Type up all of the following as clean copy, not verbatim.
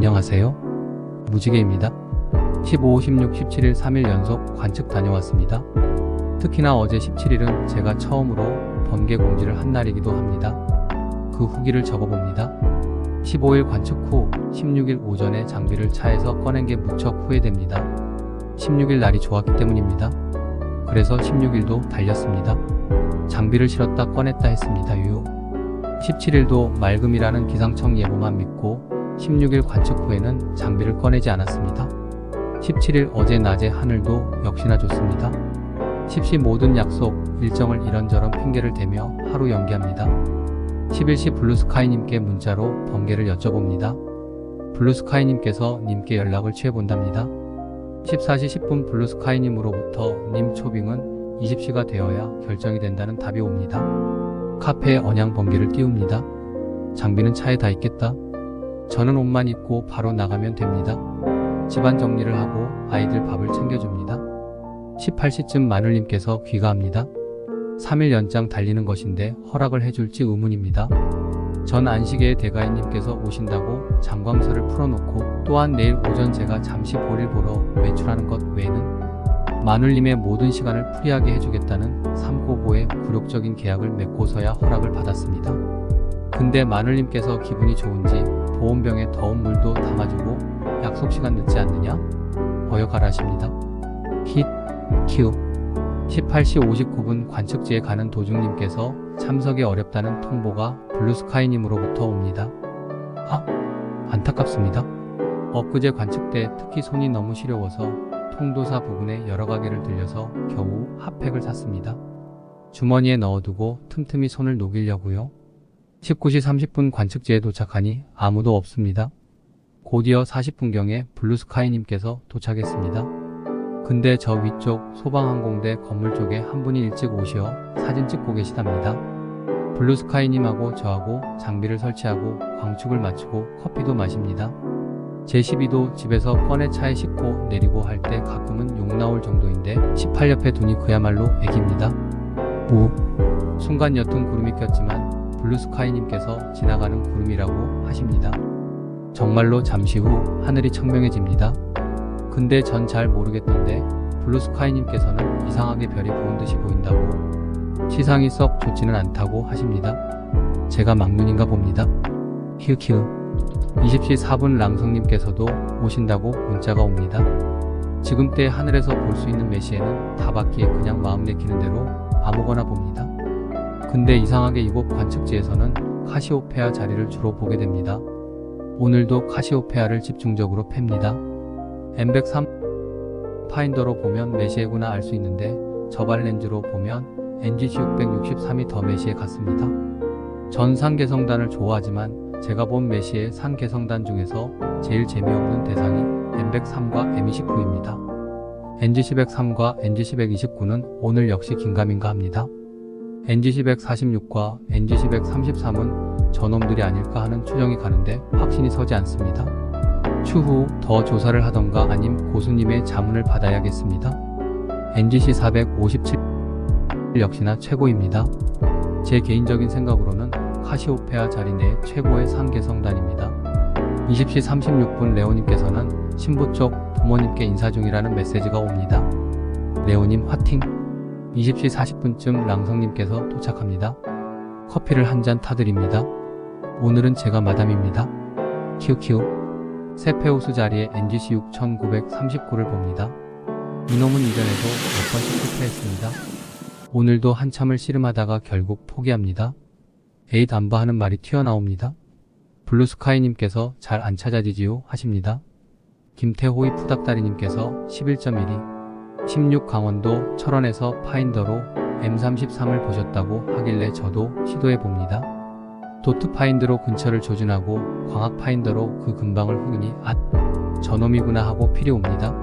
안녕하세요. 무지개입니다. 15, 16, 17일 3일 연속 관측 다녀왔습니다. 특히나 어제 17일은 제가 처음으로 번개 공지를 한 날이기도 합니다. 그 후기를 적어봅니다. 15일 관측 후 16일 오전에 장비를 차에서 꺼낸 게 무척 후회됩니다. 16일 날이 좋았기 때문입니다. 그래서 16일도 달렸습니다. 장비를 실었다 꺼냈다 했습니다. 17일도 맑음이라는 기상청 예보만 믿고 16일 관측 후에는 장비를 꺼내지 않았습니다. 17일 어제 낮에 하늘도 역시나 좋습니다. 10시 모든 약속, 일정을 이런저런 핑계를 대며 하루 연기합니다. 11시 블루스카이님께 문자로 번개를 여쭤봅니다. 블루스카이님께서 님께 연락을 취해본답니다. 14시 10분 블루스카이님으로부터 님 초빙은 20시가 되어야 결정이 된다는 답이 옵니다. 카페에 언양 번개를 띄웁니다. 장비는 차에 다 있겠다. 저는 옷만 입고 바로 나가면 됩니다. 집안 정리를 하고 아이들 밥을 챙겨줍니다. 18시쯤 마눌님께서 귀가합니다. 3일 연장 달리는 것인데 허락을 해줄지 의문입니다. 전 안시계의 대가인님께서 오신다고 장광설을 풀어놓고 또한 내일 오전 제가 잠시 볼일 보러 외출하는 것 외에는 마눌님의 모든 시간을 프리하게 해주겠다는 3고고의 굴욕적인 계약을 맺고서야 허락을 받았습니다. 근데 마눌님께서 기분이 좋은지 보온병에 더운 물도 담아주고 약속 시간 늦지 않느냐? 어여가라십니다. 큐 18시 59분 관측지에 가는 도중님께서 참석이 어렵다는 통보가 블루스카이님으로부터 옵니다. 안타깝습니다. 엊그제 관측 때 특히 손이 너무 시려워서 통도사 부근에 여러 가게를 들려서 겨우 핫팩을 샀습니다. 주머니에 넣어두고 틈틈이 손을 녹이려고요. 19시 30분 관측지에 도착하니 아무도 없습니다. 곧이어 40분경에 블루스카이님께서 도착했습니다. 근데 저 위쪽 소방항공대 건물 쪽에 한 분이 일찍 오시어 사진 찍고 계시답니다. 블루스카이님하고 저하고 장비를 설치하고 광축을 마치고 커피도 마십니다. 제12도 집에서 꺼내 차에 싣고 내리고 할 때 가끔은 욕 나올 정도인데 18 옆에 두니 그야말로 애기입니다. 순간 옅은 구름이 꼈지만 블루스카이님께서 지나가는 구름이라고 하십니다. 정말로 잠시 후 하늘이 청명해집니다. 근데 전 잘 모르겠던데 블루스카이님께서는 이상하게 별이 부은 듯이 보인다고 시상이 썩 좋지는 않다고 하십니다. 제가 막눈인가 봅니다. 20시 4분 랑성님께서도 오신다고 문자가 옵니다. 지금때 하늘에서 볼 수 있는 메시에는 다 받기에 그냥 마음 내키는 대로 아무거나 봅니다. 근데 이상하게 이곳 관측지에서는 카시오페아 자리를 주로 보게 됩니다. 오늘도 카시오페아를 집중적으로 팹니다. M103 파인더로 보면 메시에구나 알 수 있는데 저발 렌즈로 보면 NGC663이 더 메시에 같습니다. 전 상계성단을 좋아하지만 제가 본 메시의 상계성단 중에서 제일 재미없는 대상이 M103과 M29입니다. NGC103과 NGC129는 오늘 역시 긴가민가 합니다. NGC146과 NGC133은 저놈들이 아닐까 하는 추정이 가는데 확신이 서지 않습니다. 추후 더 조사를 하던가 아님 고수님의 자문을 받아야겠습니다. NGC457 역시나 최고입니다. 제 개인적인 생각으로는 카시오페아 자리 내 최고의 상계성단입니다. 20시 36분 레오님께서는 신부 쪽 부모님께 인사 중이라는 메시지가 옵니다. 레오님 화팅! 20시 40분쯤 랑성님께서 도착합니다. 커피를 한 잔 타드립니다. 오늘은 제가 마담입니다. 세페우스 자리에 NGC 6939를 봅니다. 이놈은 이전에도 몇 번씩 실패했습니다. 오늘도 한참을 씨름하다가 결국 포기합니다. 에잇 안봐 하는 말이 튀어나옵니다. 블루스카이님께서 잘 안 찾아지지요 하십니다. 김태호의 푸닥다리님께서 11.12 16 강원도 철원에서 파인더로 M33을 보셨다고 하길래 저도 시도해봅니다. 도트 파인더로 근처를 조준하고 광학 파인더로 그 근방을 후니 저놈이구나 하고 필이 옵니다.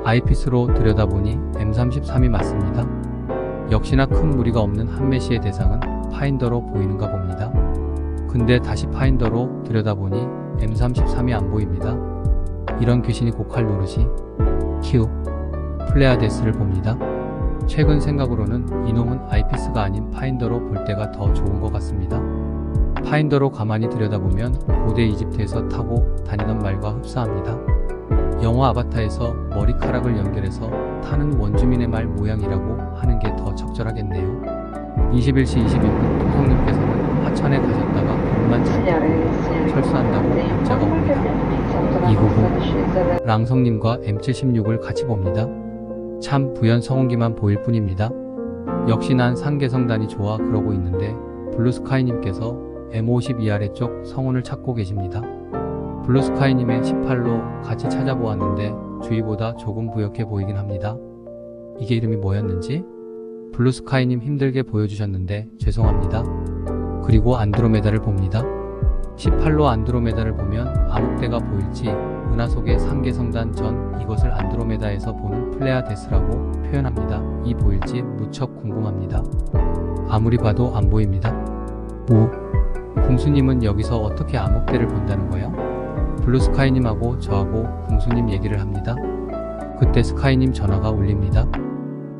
아이피스로 들여다보니 M33이 맞습니다. 역시나 큰 무리가 없는 한메시의 대상은 파인더로 보이는가 봅니다. 근데 다시 파인더로 들여다보니 M33이 안 보입니다. 이런 귀신이 고칼 노릇이 플레아데스를 봅니다. 최근 생각으로는 이놈은 아이피스가 아닌 파인더로 볼 때가 더 좋은 것 같습니다. 파인더로 가만히 들여다보면 고대 이집트에서 타고 다니던 말과 흡사합니다. 영화 아바타에서 머리카락을 연결해서 타는 원주민의 말 모양이라고 하는 게 더 적절하겠네요. 21시 22분 토성님께서는 하천에 가셨다가 물만 잔뜩 철수한다고 문자가 옵니다. 이후후 랑성님과 M76을 같이 봅니다. 참 부연 성운기만 보일 뿐입니다. 역시 난 상계성단이 좋아 그러고 있는데 블루스카이님께서 M52 아래쪽 성운을 찾고 계십니다. 블루스카이님의 18로 같이 찾아보았는데 주위보다 조금 부역해 보이긴 합니다. 이게 이름이 뭐였는지? 블루스카이님 힘들게 보여주셨는데 죄송합니다. 그리고 안드로메다를 봅니다. 18로 안드로메다를 보면 암흑대가 보일지 은하 속의 상계성단 전 이것을 안드로메다에서 보는 플레아데스라고 표현합니다. 이 보일지 무척 궁금합니다. 아무리 봐도 안 보입니다. 궁수님은 여기서 어떻게 암흑대를 본다는 거예요? 블루스카이님하고 저하고 궁수님 얘기를 합니다. 그때 스카이님 전화가 울립니다.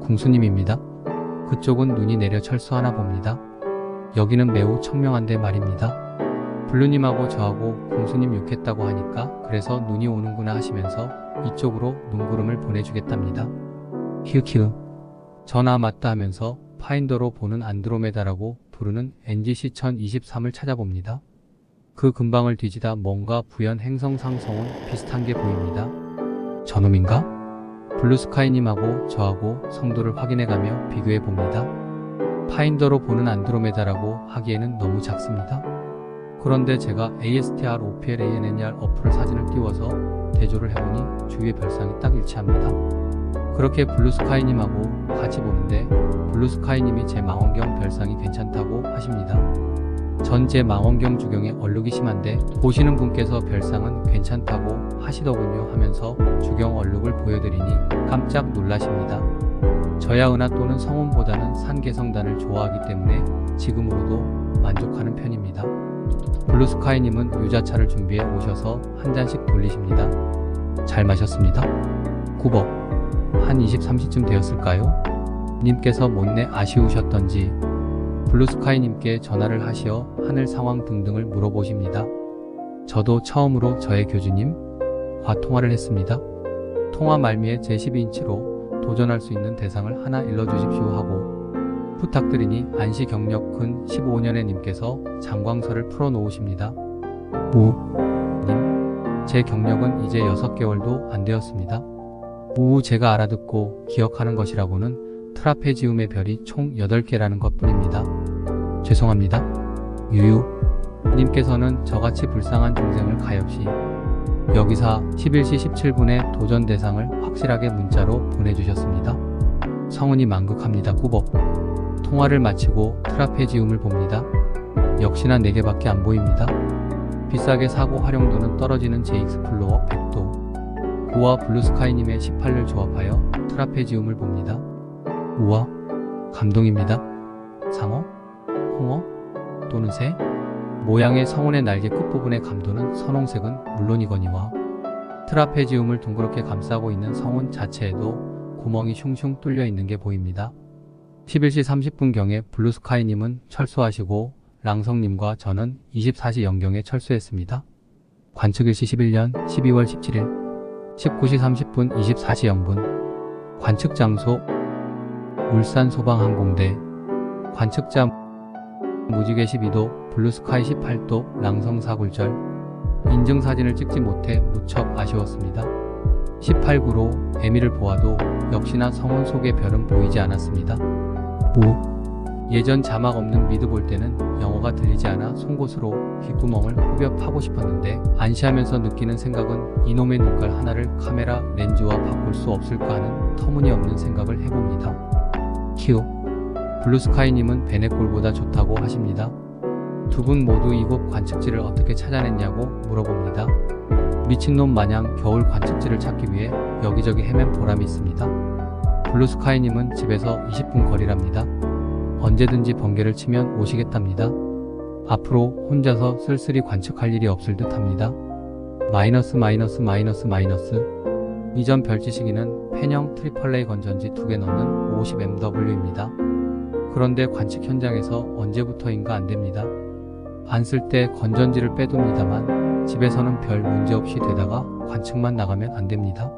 궁수님입니다. 그쪽은 눈이 내려 철수하나 봅니다. 여기는 매우 청명한데 말입니다. 블루님하고 저하고 궁수님 욕했다고 하니까 그래서 눈이 오는구나 하시면서 이쪽으로 눈구름을 보내주겠답니다. 히읗히읗. 전화 맞다 하면서 파인더로 보는 안드로메다라고 부르는 NGC 1023을 찾아봅니다. 그 근방을 뒤지다 뭔가 부연 행성상 성운 비슷한 게 보입니다. 저놈인가? 블루스카이님하고 저하고 성도를 확인해가며 비교해봅니다. 파인더로 보는 안드로메다라고 하기에는 너무 작습니다. 그런데 제가 ASTR OPLANNR 어플 사진을 띄워서 대조를 해보니 주위의 별상이 딱 일치합니다. 그렇게 블루스카이님하고 같이 보는데 블루스카이님이 제 망원경 별상이 괜찮다고 하십니다. 전 제 망원경 주경에 얼룩이 심한데 보시는 분께서 별상은 괜찮다고 하시더군요 하면서 주경 얼룩을 보여드리니 깜짝 놀라십니다. 저야 은하 또는 성운보다는 상계성단을 좋아하기 때문에 지금으로도 만족하는 편입니다. 블루스카이님은 유자차를 준비해 오셔서 한 잔씩 돌리십니다. 잘 마셨습니다. 굽업. 한 23시쯤 되었을까요? 님께서 못내 아쉬우셨던지 블루스카이님께 전화를 하시어 하늘 상황 등등을 물어보십니다. 저도 처음으로 저의 교주님과 통화를 했습니다. 통화 말미에 제 12인치로 도전할 수 있는 대상을 하나 일러주십시오 하고 부탁드리니 안시 경력 근 15년의 님께서 장광설을 풀어놓으십니다. 님, 제 경력은 이제 6개월도 안 되었습니다. 제가 알아듣고 기억하는 것이라고는 트라페지움의 별이 총 8개라는 것뿐입니다. 죄송합니다. 유유. 님께서는 저같이 불쌍한 중생을 가엾이 여기사 11시 17분에 도전 대상을 확실하게 문자로 보내주셨습니다. 성은이 만극합니다. 꾸벅. 통화를 마치고 트라페지움을 봅니다. 역시나 4개밖에 안 보입니다. 비싸게 사고 활용도는 떨어지는 JX 플로어 100도. 그와 블루스카이님의 18을 조합하여 트라페지움을 봅니다. 우와, 감동입니다. 상어? 홍어? 또는 새? 모양의 성운의 날개 끝부분의 감도는 선홍색은 물론이거니와 트라페지움을 둥그렇게 감싸고 있는 성운 자체에도 구멍이 슝슝 뚫려 있는 게 보입니다. 11시 30분경에 블루스카이님은 철수하시고 랑성님과 저는 24시 영경에 철수했습니다. 관측일시 11년 12월 17일 19시 30분 24시 0분 관측장소 울산 소방항공대 관측자 무지개 12도 블루스카이 18도 랑성 사굴절 인증사진을 찍지 못해 무척 아쉬웠습니다. 18구로 에미를 보아도 역시나 성운 속의 별은 보이지 않았습니다. 예전 자막 없는 미드 볼 때는 영어가 들리지 않아 송곳으로 귓구멍을 후벼 파고 싶었는데 안시하면서 느끼는 생각은 이놈의 눈깔 하나를 카메라 렌즈와 바꿀 수 없을까 하는 터무니없는 생각을 해봅니다. 키우. 블루스카이님은 베네골보다 좋다고 하십니다. 두 분 모두 이곳 관측지를 어떻게 찾아냈냐고 물어봅니다. 미친놈 마냥 겨울 관측지를 찾기 위해 여기저기 헤맨 보람이 있습니다. 블루스카이님은 집에서 20분 거리랍니다. 언제든지 번개를 치면 오시겠답니다. 앞으로 혼자서 쓸쓸히 관측할 일이 없을 듯 합니다. 마이너스. 이전 별지시기는 펜형 트리플레이 건전지 2개 넣는 50MW입니다. 그런데 관측 현장에서 언제부터인가 안됩니다. 안 쓸 때 건전지를 빼둡니다만 집에서는 별 문제 없이 되다가 관측만 나가면 안 됩니다.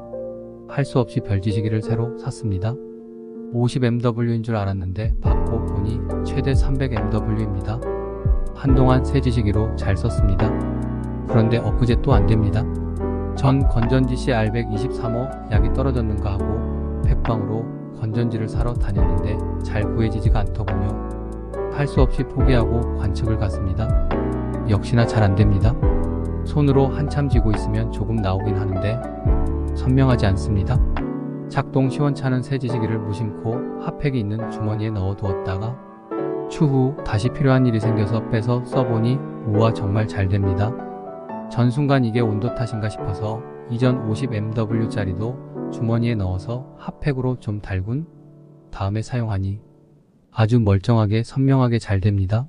할 수 없이 별지시기를 새로 샀습니다. 50mW인 줄 알았는데 받고 보니 최대 300mW입니다. 한동안 새지시기로 잘 썼습니다. 그런데 엊그제 또 안 됩니다. 전 건전지 CR123호 약이 떨어졌는가 하고 백방으로 건전지를 사러 다녔는데 잘 구해지지가 않더군요. 할 수 없이 포기하고 관측을 갔습니다. 역시나 잘 안 됩니다. 손으로 한참 쥐고 있으면 조금 나오긴 하는데 선명하지 않습니다. 작동 시원찮은 새지시기를 무심코 핫팩이 있는 주머니에 넣어두었다가 추후 다시 필요한 일이 생겨서 빼서 써보니 우와 정말 잘 됩니다. 전 순간 이게 온도 탓인가 싶어서 이전 50mW짜리도 주머니에 넣어서 핫팩으로 좀 달군 다음에 사용하니 아주 멀쩡하게 선명하게 잘 됩니다.